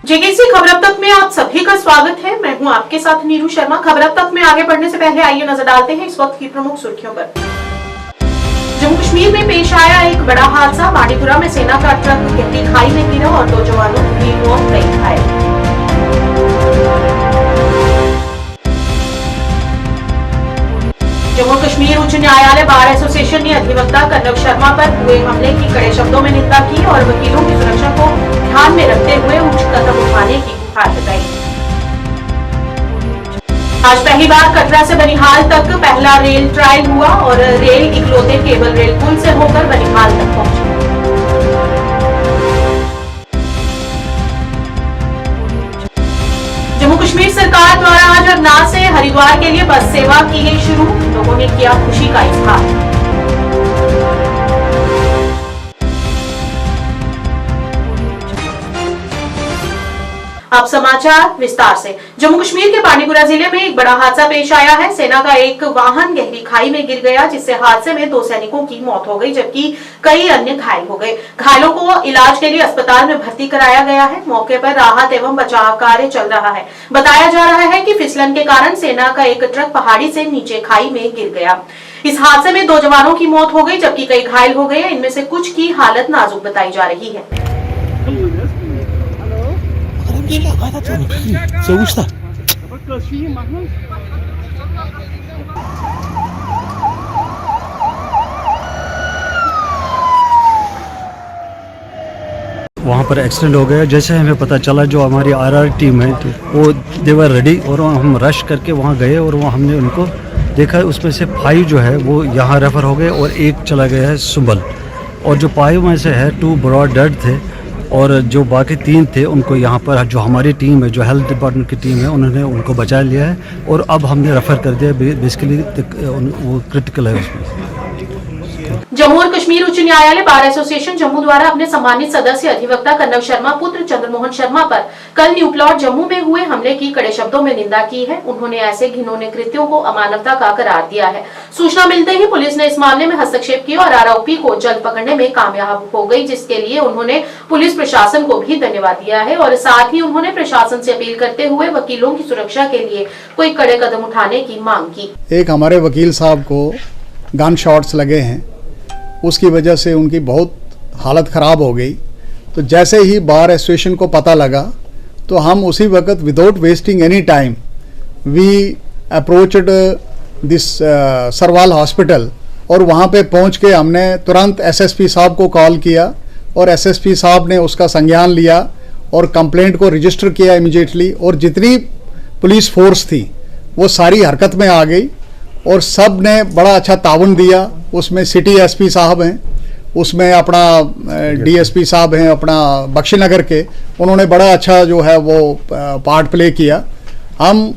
JKC खबर अब तक में आप सभी का स्वागत है। मैं हूं आपके साथ नीरू शर्मा। खबर अब तक में आगे बढ़ने से पहले आइए नजर डालते हैं इस वक्त की प्रमुख सुर्खियों पर। जम्मू कश्मीर में पेश आया एक बड़ा हादसा। बांडीपुरा में सेना का ट्रक गहरी खाई में गिरा और 2 जवानों की मौत, कई घायल। जम्मू कश्मीर उच्च न्यायालय बार एसोसिएशन ने अधिवक्ता कनव शर्मा पर हुए हमले की कड़े शब्दों में निंदा की और वकीलों की सुरक्षा को ध्यान में रखते हुए उच्च कदम उठाने की गुहार लगाई। आज पहली बार कटरा से बनिहाल तक पहला रेल ट्रायल हुआ और रेल इकलौते केबल रेल पुल से होकर बनिहाल तक पहुंची। जम्मू कश्मीर सरकार द्वारा आज अरनाथ से हरिद्वार के लिए बस सेवा की गई शुरू। लोगों ने किया खुशी का इजहार। अब समाचार विस्तार से। जम्मू कश्मीर के बांडीपुरा जिले में एक बड़ा हादसा पेश आया है। सेना का एक वाहन गहरी खाई में गिर गया, जिससे हादसे में 2 सैनिकों की मौत हो गई जबकि कई अन्य घायल हो गए। घायलों को इलाज के लिए अस्पताल में भर्ती कराया गया है। मौके पर राहत एवं बचाव कार्य चल रहा है। बताया जा रहा है कि फिसलन के कारण सेना का एक ट्रक पहाड़ी से नीचे खाई में गिर गया। इस हादसे में 2 जवानों की मौत हो गई जबकि कई घायल हो गए। इनमें से कुछ की हालत नाजुक बताई जा रही है। वहाँ पर एक्सीडेंट हो गया। जैसे हमें पता चला, जो हमारी आरआर टीम है वो देवर रेडी और हम रश करके वहाँ गए और वहाँ हमने उनको देखा। उसमें से 5 जो है वो यहाँ रेफर हो गए और 1 चला गया है सुंबल। और जो 5 में से है 2 ब्रॉड डेड थे और जो बाकी 3 थे उनको यहाँ पर जो हमारी टीम है, जो हेल्थ डिपार्टमेंट की टीम है, उन्होंने उनको बचा लिया है और अब हमने रेफ़र कर दिया। बेसिकली वो क्रिटिकल है उसमें। जम्मू और कश्मीर उच्च न्यायालय बार एसोसिएशन जम्मू द्वारा अपने सम्मानित सदस्य अधिवक्ता कनव शर्मा पुत्र चंद्रमोहन शर्मा पर कल न्यू प्लॉट जम्मू में हुए हमले की कड़े शब्दों में निंदा की है। उन्होंने ऐसे घिनौने कृत्यों को अमानवता का करार दिया है। सूचना मिलते ही पुलिस ने इस मामले में हस्तक्षेप किया और आरोपी को जल्द पकड़ने में कामयाब हो गई, जिसके लिए उन्होंने पुलिस प्रशासन को भी धन्यवाद दिया है और साथ ही उन्होंने प्रशासन से अपील करते हुए वकीलों की सुरक्षा के लिए कोई कड़े कदम उठाने की मांग की। एक हमारे वकील साहब को गन शॉट्स लगे हैं, उसकी वजह से उनकी बहुत हालत ख़राब हो गई। तो जैसे ही बार एसोसिएशन को पता लगा तो हम उसी वक्त without wasting any time we approached this सरवाल हॉस्पिटल और वहाँ पे पहुँच के हमने तुरंत एसएसपी साहब को कॉल किया और एसएसपी साहब ने उसका संज्ञान लिया और कंप्लेंट को रजिस्टर किया इमीडिएटली। और जितनी पुलिस फोर्स थी वो सारी हरकत में आ गई और सब ने बड़ा अच्छा ताउन दिया। उसमें सिटी एसपी साहब हैं, उसमें अपना डीएसपी साहब हैं अपना बख्शीनगर के, उन्होंने बड़ा अच्छा जो है वो पार्ट प्ले किया। हम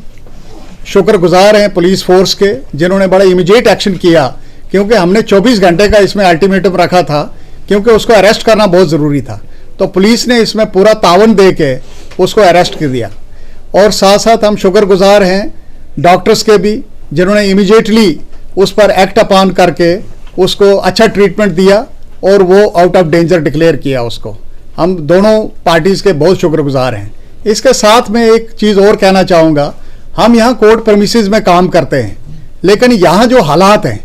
शुक्रगुजार हैं पुलिस फोर्स के, जिन्होंने बड़ा इमीडिएट एक्शन किया, क्योंकि हमने 24 घंटे का इसमें अल्टीमेटम रखा था, क्योंकि उसको अरेस्ट करना बहुत ज़रूरी था। तो पुलिस ने इसमें पूरा ताउन दे के उसको अरेस्ट कर दिया। और साथ साथ हम शुक्रगुजार हैं डॉक्टर्स के भी, जिन्होंने इमीडिएटली उस पर एक्ट अपॉन करके उसको अच्छा ट्रीटमेंट दिया और वो आउट ऑफ डेंजर डिक्लेयर किया उसको। हम दोनों पार्टीज़ के बहुत शुक्रगुजार हैं। इसके साथ में एक चीज़ और कहना चाहूँगा, हम यहाँ कोर्ट प्रेमिसेस में काम करते हैं, लेकिन यहाँ जो हालात हैं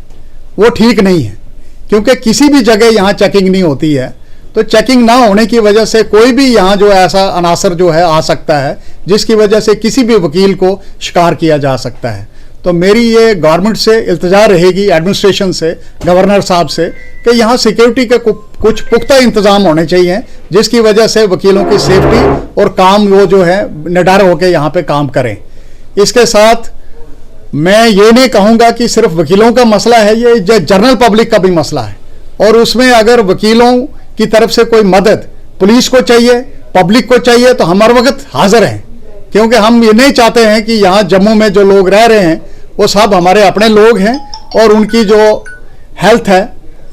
वो ठीक नहीं है, क्योंकि किसी भी जगह यहाँ चेकिंग नहीं होती है। तो चेकिंग ना होने की वजह से कोई भी यहाँ जो ऐसा अनासर जो है आ सकता है, जिसकी वजह से किसी भी वकील को शिकार किया जा सकता है। तो मेरी ये गवर्नमेंट से इल्तिजा रहेगी, एडमिनिस्ट्रेशन से, गवर्नर साहब से, कि यहाँ सिक्योरिटी के कुछ पुख्ता इंतजाम होने चाहिए, जिसकी वजह से वकीलों की सेफ्टी और काम वो जो है निडर होकर यहाँ पे काम करें। इसके साथ मैं ये नहीं कहूँगा कि सिर्फ वकीलों का मसला है, ये जनरल पब्लिक का भी मसला है। और उसमें अगर वकीलों की तरफ से कोई मदद पुलिस को चाहिए, पब्लिक को चाहिए, तो हम हर वक्त हाजिर हैं, क्योंकि हम ये नहीं चाहते हैं कि यहाँ जम्मू में जो लोग रह रहे हैं वो सब हमारे अपने लोग हैं और उनकी जो हेल्थ है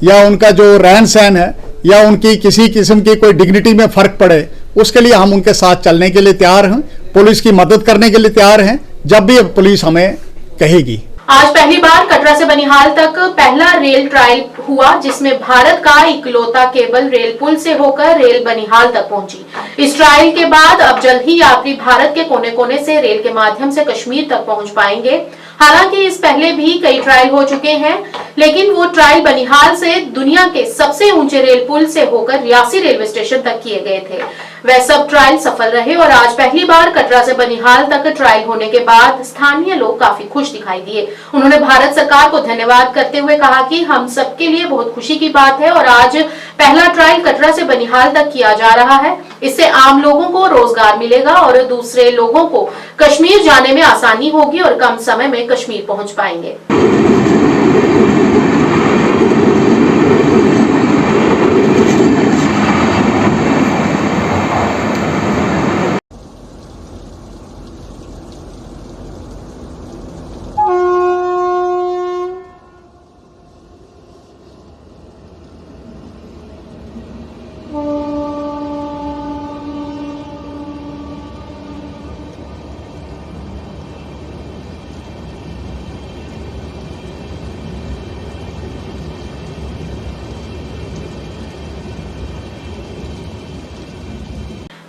या उनका जो रहन सहन है या उनकी किसी किस्म की कोई डिग्निटी में फ़र्क पड़े, उसके लिए हम उनके साथ चलने के लिए तैयार हैं, पुलिस की मदद करने के लिए तैयार हैं जब भी पुलिस हमें कहेगी। आज पहली बार कटरा से बनिहाल तक पहला रेल ट्रायल हुआ, जिसमें भारत का इकलौता केबल रेल पुल से होकर रेल बनिहाल तक पहुंची। इस ट्रायल के बाद अब जल्द ही यात्री भारत के कोने कोने से रेल के माध्यम से कश्मीर तक पहुंच पाएंगे। हालांकि इस पहले भी कई ट्रायल हो चुके हैं, लेकिन वो ट्रायल बनिहाल से दुनिया के सबसे ऊंचे रेल पुल से होकर रियासी रेलवे स्टेशन तक किए गए थे। वह सब ट्रायल सफल रहे और आज पहली बार कटरा से बनिहाल तक ट्रायल होने के बाद स्थानीय लोग काफी खुश दिखाई दिए। उन्होंने भारत सरकार को धन्यवाद करते हुए कहा कि हम सबके लिए बहुत खुशी की बात है और आज पहला ट्रायल कटरा से बनिहाल तक किया जा रहा है। इससे आम लोगों को रोजगार मिलेगा और दूसरे लोगों को कश्मीर जाने में आसानी होगी और कम समय में कश्मीर पहुंच पाएंगे।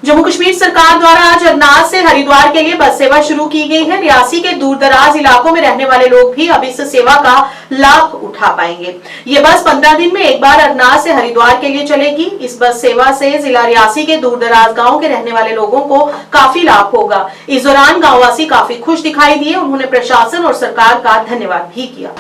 जम्मू कश्मीर सरकार द्वारा आज अरनाज से हरिद्वार के लिए बस सेवा शुरू की गई है। रियासी के दूर दराज इलाकों में रहने वाले लोग भी अब इस सेवा का लाभ उठा पाएंगे। ये बस 15 दिन में एक बार अरनाज से हरिद्वार के लिए चलेगी। इस बस सेवा से जिला रियासी के दूर दराज गाँव के रहने वाले लोगों को काफी लाभ होगा। इस दौरान गाँववासी काफी खुश दिखाई दिए। उन्होंने प्रशासन और सरकार का धन्यवाद भी किया।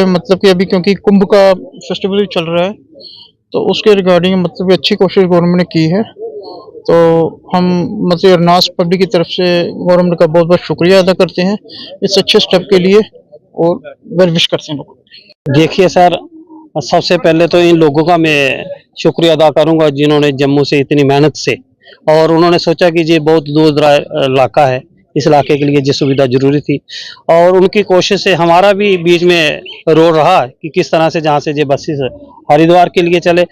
मतलब कि अभी क्योंकि कुंभ का फेस्टिवल चल रहा है तो उसके रिगार्डिंग मतलब अच्छी कोशिश गवर्नमेंट ने की है, तो हम मतलब अरनास पब्लिक की तरफ से गवर्नमेंट का बहुत बहुत शुक्रिया अदा करते हैं इस अच्छे स्टेप के लिए और वेल विश करते हैं लोग। देखिए सर, सबसे पहले तो इन लोगों का मैं शुक्रिया अदा करूंगा जिन्होंने जम्मू से इतनी मेहनत से, और उन्होंने सोचा कि ये बहुत दूर दराज इलाका है, इस इलाके के लिए ये सुविधा जरूरी थी, और उनकी कोशिश से हमारा भी बीच में रोल रहा है कि किस तरह से जहाँ से ये बसेस हरिद्वार के लिए चले।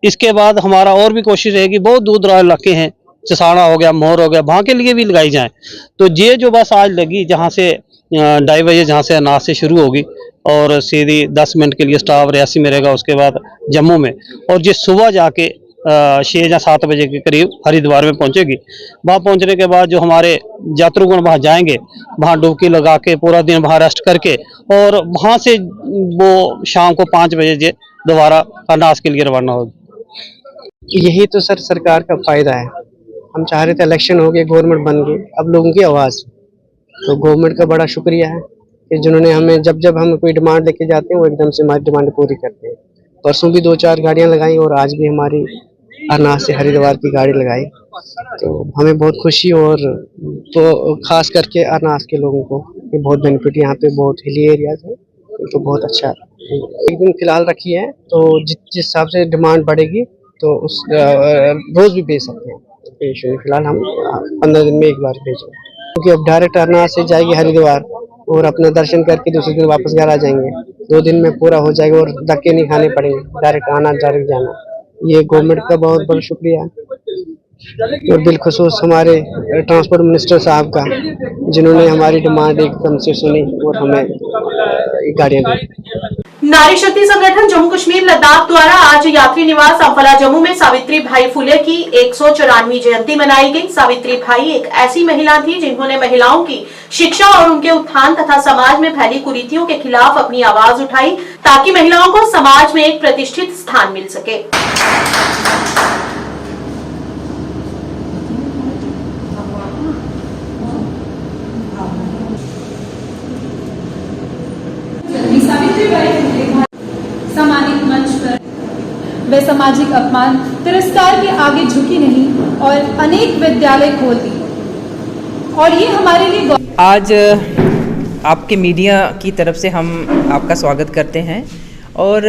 इसके बाद हमारा और भी कोशिश रहेगी, बहुत दूर दराज इलाके हैं, चसाना हो गया, मोर हो गया, वहाँ के लिए भी लगाई जाए। तो ये जो बस आज लगी जहाँ से 2:30 बजे जहाँ से अरनास से शुरू होगी और सीधी 10 मिनट के लिए स्टाफ रियासी में रहेगा, उसके बाद जम्मू में, और ये सुबह जाके 6 या 7 बजे के करीब हरिद्वार में पहुंचेगी। वहाँ पहुंचने के बाद जो हमारे यात्रुगण वहाँ जाएंगे, वहाँ डुबकी लगा के पूरा दिन वहाँ रेस्ट करके, और वहाँ से वो शाम को 5 बजे दोबारा अरनास के लिए रवाना होगी। यही तो सर सरकार का फायदा है। हम चाह रहे थे इलेक्शन हो गए, गवर्नमेंट बन गई, अब लोगों की आवाज़, तो गवर्नमेंट का बड़ा शुक्रिया है कि जिन्होंने हमें जब हम कोई डिमांड लेके जाते हैं वो एकदम से हमारी डिमांड पूरी करते हैं। परसों भी 2-4 गाड़ियाँ लगाई और आज भी हमारी अरनास से हरिद्वार की गाड़ी लगाई, तो हमें बहुत खुशी, और तो खास करके अरनास के लोगों को ये बहुत बेनिफिट, यहाँ पे बहुत हिली एरियाज है तो बहुत अच्छा है। एक दिन फिलहाल रखी है, तो जिस हिसाब से डिमांड बढ़ेगी तो उस रोज़ भी भेज सकते हैं। फिलहाल हम 15 दिन में एक बार भेजेंगे, क्योंकि अब डायरेक्ट अरनास से जाएगी हरिद्वार और अपना दर्शन करके दूसरे दिन वापस घर आ जाएंगे। 2 दिन में पूरा हो जाएगा और धक्के नहीं खाने पड़ेंगे, डायरेक्ट आना डायरेक्ट जाना। ये गवर्नमेंट का बहुत बहुत शुक्रिया और बिलखुसूस हमारे ट्रांसपोर्ट मिनिस्टर साहब का, जिन्होंने हमारी डिमांड एकदम से सुनी और हमें गाड़ियाँ दी। नारी शक्ति संगठन जम्मू कश्मीर लद्दाख द्वारा आज यात्री निवास अम्फला जम्मू में सावित्री भाई फुले की 194वीं जयंती मनाई गई। सावित्री भाई एक ऐसी महिला थी जिन्होंने महिलाओं की शिक्षा और उनके उत्थान तथा समाज में फैली कुरीतियों के खिलाफ अपनी आवाज उठाई, ताकि महिलाओं को समाज में एक प्रतिष्ठित स्थान मिल सके। सामाजिक मंच पर वे सामाजिक अपमान तिरस्कार के आगे झुकी नहीं और अनेक विद्यालय खोल दिए, और ये हमारे लिए आज आपके मीडिया की तरफ से हम आपका स्वागत करते हैं, और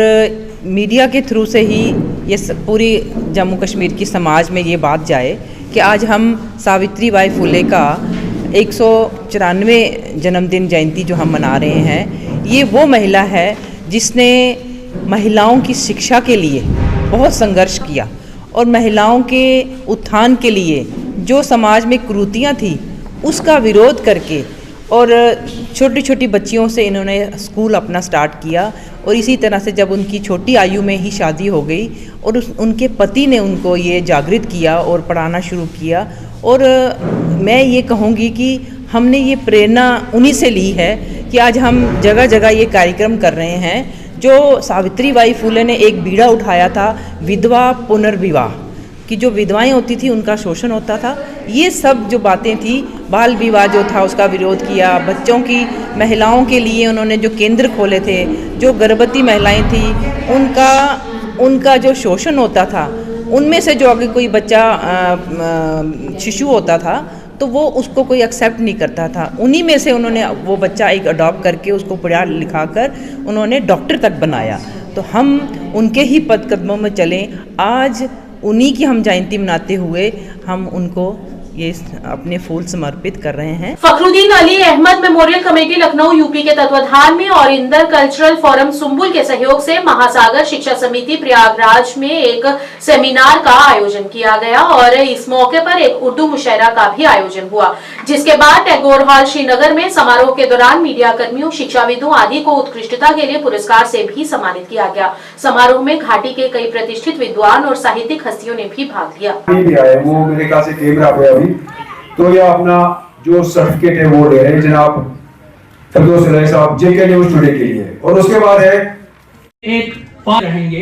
मीडिया के थ्रू से ही ये पूरी जम्मू कश्मीर की समाज में ये बात जाए कि आज हम सावित्री बाई फुले का 194 जन्मदिन जयंती जो हम मना रहे हैं, ये वो महिला है जिसने महिलाओं की शिक्षा के लिए बहुत संघर्ष किया और महिलाओं के उत्थान के लिए जो समाज में कुरीतियाँ थी उसका विरोध करके और छोटी छोटी बच्चियों से इन्होंने स्कूल अपना स्टार्ट किया। और इसी तरह से जब उनकी छोटी आयु में ही शादी हो गई और उनके पति ने उनको ये जागृत किया और पढ़ाना शुरू किया। और मैं ये कहूँगी कि हमने ये प्रेरणा उन्हीं से ली है कि आज हम जगह जगह ये कार्यक्रम कर रहे हैं। जो सावित्रीबाई फुले ने एक बीड़ा उठाया था, विधवा पुनर्विवाह कि जो विधवाएं होती थी उनका शोषण होता था, ये सब जो बातें थी, बाल विवाह जो था उसका विरोध किया। बच्चों की महिलाओं के लिए उन्होंने जो केंद्र खोले थे, जो गर्भवती महिलाएं थी उनका जो शोषण होता था, उनमें से जो अगर कोई बच्चा शिशु होता था तो वो उसको कोई एक्सेप्ट नहीं करता था। उन्हीं में से उन्होंने वो बच्चा एक अडॉप्ट करके उसको पढ़ा लिखा कर उन्होंने डॉक्टर तक बनाया। तो हम उनके ही पद कदमों में चलें। आज उन्हीं की हम जयंती मनाते हुए हम उनको ये अपने फूल समर्पित कर रहे हैं। Fakhruddin Ali Ahmed memorial committee Lucknow UP के तत्वाधान में और इंदर कल्चरल फोरम सुंबुल के सहयोग से महासागर शिक्षा समिति प्रयागराज में एक सेमिनार का आयोजन किया गया और इस मौके पर एक उर्दू मुशायरा का भी आयोजन हुआ, जिसके बाद टैगोर हॉल श्रीनगर में समारोह के दौरान मीडिया कर्मियों, शिक्षाविदों आदि को उत्कृष्टता के लिए पुरस्कार से भी सम्मानित किया गया। समारोह में घाटी के कई प्रतिष्ठित विद्वान और साहित्यिक हस्तियों ने भी भाग लिया। वो मेरे ख्याल से कैमरा पे अभी तो ये अपना जो सर्टिफिकेट है वो ले रहे हैं जनाब फरदौस अलैहि साहब जेके न्यूज़ टुडे के लिए। और उसके बाद है एक बात रहेंगे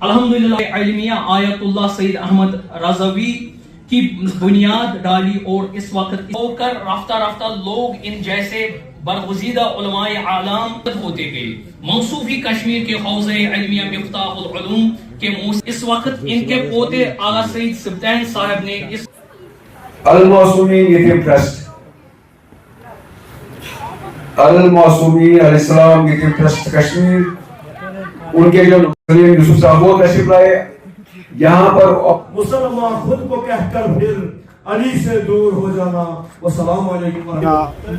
अल्हम्दुलिल्लाह इल्मिया आयतुल्लाह सईद अहमद रज़वी की बुनियाद डाली और इस वक्त होकर रफ्ता रफ्ता लोग इन जैसे बरगुज़ीदा उलमाए आलाम होते गए। मौसूफी कश्मीर के हौज़े इल्मिया मिफ्ताहुल उलूम के इस वक्त इनके पोते आगा सईद सिब्तैन साहब ने इस अल-मौसूमीन यतीम ट्रस्ट अल-मौसूमीन अलैहिस्सलाम यतीम ट्रस्ट कश्मीर उनके जो सलीम यूसुफ साहब वो तशरीफ लाए यहाँ पर। मुसलमान खुद को कहकर फिर अली से दूर हो जाना। वस्सलाम वालेकुम।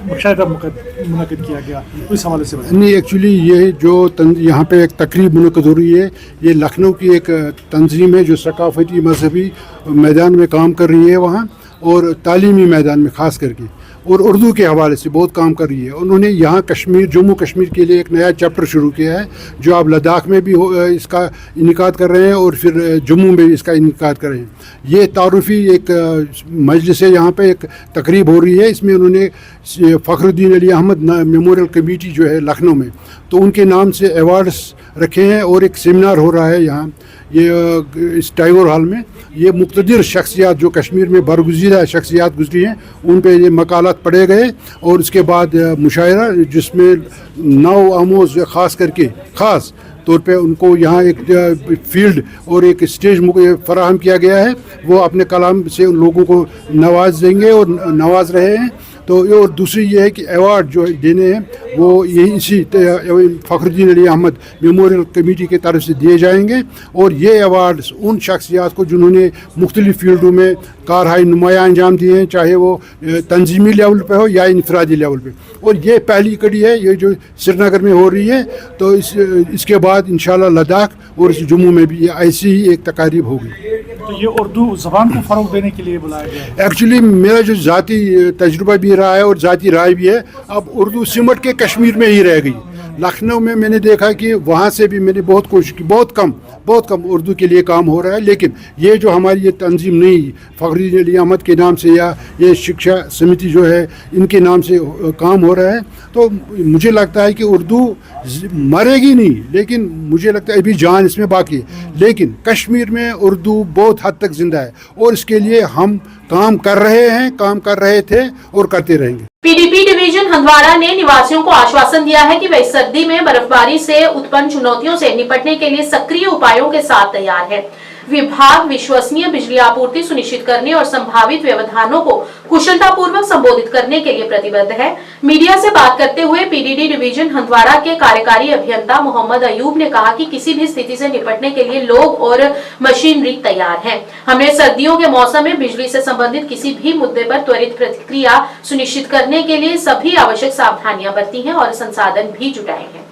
मुशायरा मुनक़िद किया गया, इस हवाले से नहीं, एक्चुअली ये जो यहाँ पे एक तकरीब मुनक़िद हो रही है, ये लखनऊ की एक तंजीम है जो सकाफती मजहबी मैदान में काम कर रही है वहाँ और तालीमी मैदान में ख़ास करके और उर्दू के हवाले से बहुत काम कर रही है। उन्होंने यहाँ कश्मीर जम्मू कश्मीर के लिए एक नया चैप्टर शुरू किया है जो आप लद्दाख में भी इसका इनेकाद कर रहे हैं और फिर जम्मू में भी इसका इनेकाद कर रहे हैं। ये तारुफ़ी एक मजलिस है, यहाँ पे एक तकरीब हो रही है। इसमें उन्होंने फ़खरुद्दीन अली अहमद मेमोरियल कमेटी जो है लखनऊ में, तो उनके नाम से अवार्ड्स रखे हैं और एक सेमिनार हो रहा है यहाँ ये इस टैगोर हॉल में। ये मुक़्तदिर शख्सियात जो कश्मीर में बरगुज़ीदा शख्सियात गुजरी हैं उन पे ये मकालात पढ़े गए और उसके बाद मुशायरा जिसमें नौ आमोज़ ख़ास करके ख़ास तौर पे उनको यहाँ एक फील्ड और एक स्टेज फराहम किया गया है। वो अपने कलाम से उन लोगों को नवाज देंगे और नवाज रहे हैं। तो और दूसरी ये है कि अवार्ड जो देने हैं वो यही इसी फ़खरुद्दीन अली अहमद मेमोरियल कमेटी की तरफ से दिए जाएंगे और ये अवार्ड्स उन शख्सियात को जिन्होंने मुख्तलिफ़ फील्डों में कारहाई नुमाया अंजाम दिए हैं, चाहे वो तंजीमी लेवल पे हो या इनफरादी लेवल पे। और ये पहली कड़ी है ये जो श्रीनगर में हो रही है। तो इसके बाद इंशाल्लाह लद्दाख और जम्मू में भी ऐसी ही एक तकारीब होगी। तो ये उर्दू ज़बान को फ़रोग़ देने के लिए बुलाया गया है। एक्चुअली मेरा जो ज़ाती तजुर्बा भी रहा है और ज़ाती राय भी है, अब उर्दू सिमट के कश्मीर में ही रह गई। लखनऊ में मैंने देखा कि वहाँ से भी मैंने बहुत कोशिश की, बहुत कम उर्दू के लिए काम हो रहा है। लेकिन ये जो हमारी ये तंजीम नहीं फ़खरुद्दीन अली अहमद के नाम से या ये शिक्षा समिति जो है इनके नाम से काम हो रहा है, तो मुझे लगता है कि उर्दू मरेगी नहीं, लेकिन मुझे लगता है अभी जान इसमें बाकी है। लेकिन कश्मीर में उर्दू बहुत हद तक ज़िंदा है और इसके लिए हम काम कर रहे हैं, काम कर रहे थे और करते रहेंगे। पीडीपी डिवीजन हंदवाड़ा ने निवासियों को आश्वासन दिया है कि वे सर्दी में बर्फबारी से उत्पन्न चुनौतियों से निपटने के लिए सक्रिय उपायों के साथ तैयार है। विभाग विश्वसनीय बिजली आपूर्ति सुनिश्चित करने और संभावित व्यवधानों को कुशलतापूर्वक संबोधित करने के लिए प्रतिबद्ध है। मीडिया से बात करते हुए पीडीडी डिवीजन हंदवाड़ा के कार्यकारी अभियंता मोहम्मद अयूब ने कहा कि किसी भी स्थिति से निपटने के लिए लोग और मशीनरी तैयार है। हमने सर्दियों के मौसम में बिजली से संबंधित किसी भी मुद्दे पर त्वरित प्रतिक्रिया सुनिश्चित करने के लिए सभी आवश्यक सावधानियां बरती हैं और संसाधन भी जुटाए हैं।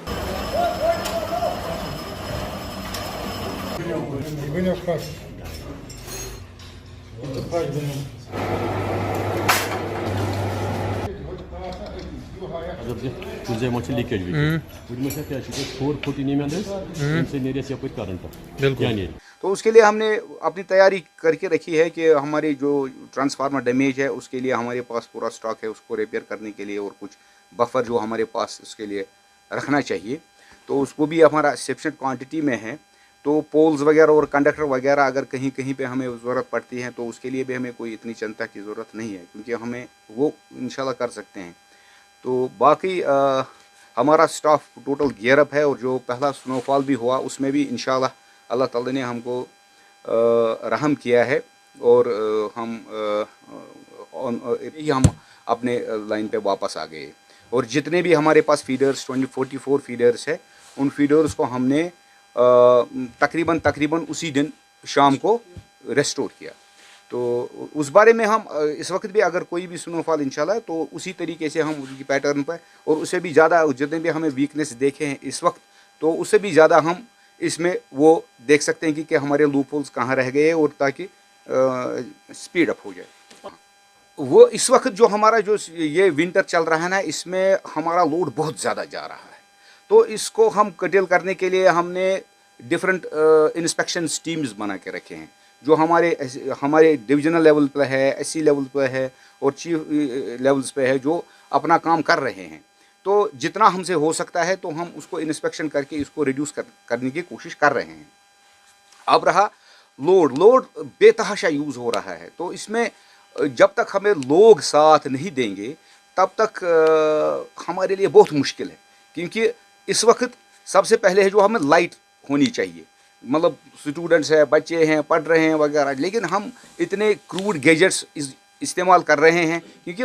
तो उसके लिए हमने अपनी तैयारी करके रखी है कि हमारी जो ट्रांसफार्मर डैमेज है उसके लिए हमारे पास पूरा स्टॉक है, उसको रिपेयर करने के लिए और कुछ बफर जो हमारे पास उसके लिए रखना चाहिए, तो उसको भी हमारा सफिशिएंट क्वांटिटी में है। तो पोल्स वगैरह और कंडक्टर वगैरह अगर कहीं कहीं पे हमें ज़रूरत पड़ती है तो उसके लिए भी हमें कोई इतनी चिंता की ज़रूरत नहीं है, क्योंकि हमें वो इंशाल्लाह कर सकते हैं। तो बाकी हमारा स्टाफ टोटल गियर अप है और जो पहला स्नोफॉल भी हुआ उसमें भी इंशाल्लाह अल्लाह ताला ने हमको रहम किया है और हम अपने लाइन पे वापस आ गए। और जितने भी हमारे पास फीडर्स 44 फीडर्स है, उन फीडर्स को हमने तकरीबन उसी दिन शाम को रेस्टोर किया। तो उस बारे में हम इस वक्त भी अगर कोई भी स्नोफॉल इंशाल्लाह तो उसी तरीके से हम उनकी पैटर्न पर और उससे भी ज़्यादा जितने भी हमें वीकनेस देखे हैं इस वक्त, तो उससे भी ज़्यादा हम इसमें वो देख सकते हैं कि हमारे लूप होल्स कहाँ रह गए और ताकि स्पीड अप हो जाए। वो इस वक्त जो हमारा जो ये विंटर चल रहा है ना, इसमें हमारा लोड बहुत ज़्यादा जा रहा है, तो इसको हम कटेल करने के लिए हमने डिफरेंट इंस्पेक्शन टीम्स बना के रखे हैं, जो हमारे डिविजनल लेवल पर है, एससी लेवल पर है और चीफ लेवल्स पे है, जो अपना काम कर रहे हैं। तो जितना हमसे हो सकता है तो हम उसको इंस्पेक्शन करके इसको रिड्यूस करने की कोशिश कर रहे हैं। अब रहा लोड बेतहाशा यूज़ हो रहा है, तो इसमें जब तक हमें लोग साथ नहीं देंगे तब तक हमारे लिए बहुत मुश्किल है, क्योंकि इस वक्त सबसे पहले है जो हमें लाइट होनी चाहिए। मतलब स्टूडेंट्स हैं, बच्चे हैं, पढ़ रहे हैं वगैरह, लेकिन हम इतने क्रूड गैजेट्स इस्तेमाल कर रहे हैं, क्योंकि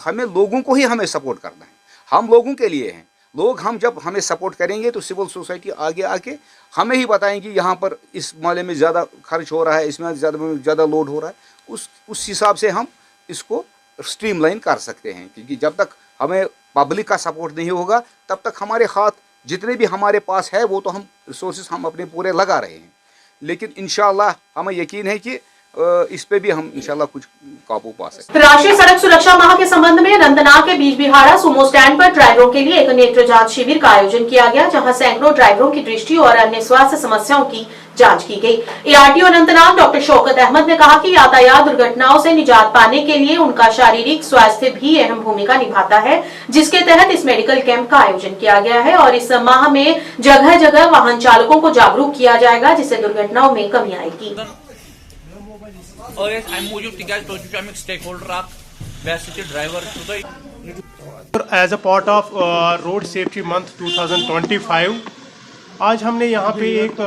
हमें लोगों को ही हमें सपोर्ट करना है, हम लोगों के लिए हैं। लोग जब हमें सपोर्ट करेंगे तो सिविल सोसाइटी आगे आके हमें ही बताएंगी यहाँ पर इस माले में ज़्यादा खर्च हो रहा है, इसमें ज़्यादा लोड हो रहा है, उस हिसाब से हम इसको स्ट्रीमलाइन कर सकते हैं। क्योंकि जब तक हमें पब्लिक का सपोर्ट नहीं होगा तब तक हमारे हाथ जितने भी हमारे पास है वो तो हम रिसोर्सेज हम अपने पूरे लगा रहे हैं, लेकिन इंशाल्लाह हमें यकीन है कि इस पे भी हम इंशाल्लाह कुछ काबू पा सकते हैं। राष्ट्रीय सड़क सुरक्षा माह के संबंध में अनंतनाग के बीच बिहाड़ा सुमो स्टैंड पर ड्राइवरों के लिए एक नेत्र जांच शिविर का आयोजन किया गया, जहां सैकड़ों ड्राइवरों की दृष्टि और अन्य स्वास्थ्य समस्याओं की जांच की गई। एआरटीओ अनंतनाग डॉक्टर शौकत अहमद ने कहा कि यातायात दुर्घटनाओं से निजात पाने के लिए उनका शारीरिक स्वास्थ्य भी अहम भूमिका निभाता है, जिसके तहत इस मेडिकल कैंप का आयोजन किया गया है और इस माह में जगह जगह वाहन चालकों को जागरूक किया जाएगा, जिससे दुर्घटनाओं में कमी आएगी। As a part of Road Safety Month 2025, आज हमने यहाँ पे एक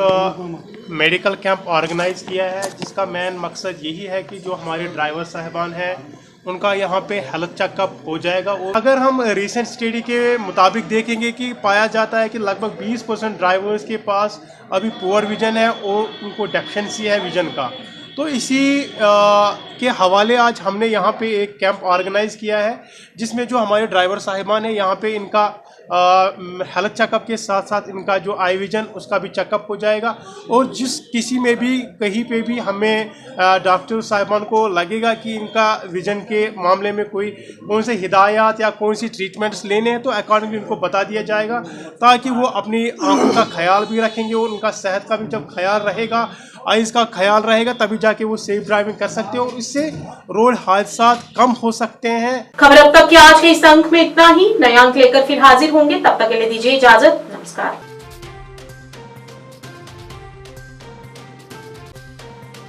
मेडिकल कैंप ऑर्गेनाइज किया है, जिसका मेन मकसद यही है कि जो हमारे ड्राइवर साहिबान हैं उनका यहाँ पे हेल्थ चेकअप हो जाएगा। और अगर हम रिसेंट स्टडी के मुताबिक देखेंगे कि पाया जाता है कि लगभग 20% ड्राइवर्स के पास अभी पुअर विजन है और उनको डेफिशिएंसी है विजन का। तो इसी के हवाले आज हमने यहाँ पे एक कैंप ऑर्गेनाइज़ किया है, जिसमें जो हमारे ड्राइवर साहिबान हैं यहाँ पे इनका हेल्थ चेकअप के साथ साथ इनका जो आई विजन उसका भी चेकअप हो जाएगा। और जिस किसी में भी कहीं पे भी हमें डॉक्टर साहिबान को लगेगा कि इनका विजन के मामले में कौन से हिदायत या कौन सी ट्रीटमेंट्स लेने हैं, तो अकॉर्डिंगली उनको बता दिया जाएगा, ताकि वो अपनी आँखों का ख्याल भी रखेंगे और उनका सेहत का भी जब ख्याल रहेगा, आइज़ का ख्याल रहेगा, तभी जाके वो सेफ ड्राइविंग कर सकते हैं और इससे रोड हादसा कम हो सकते हैं। खबर अब तक के आज के इस अंक में इतना ही। नया अंक लेकर फिर हाजिर होंगे, तब तक के लिए दीजिए इजाजत। नमस्कार।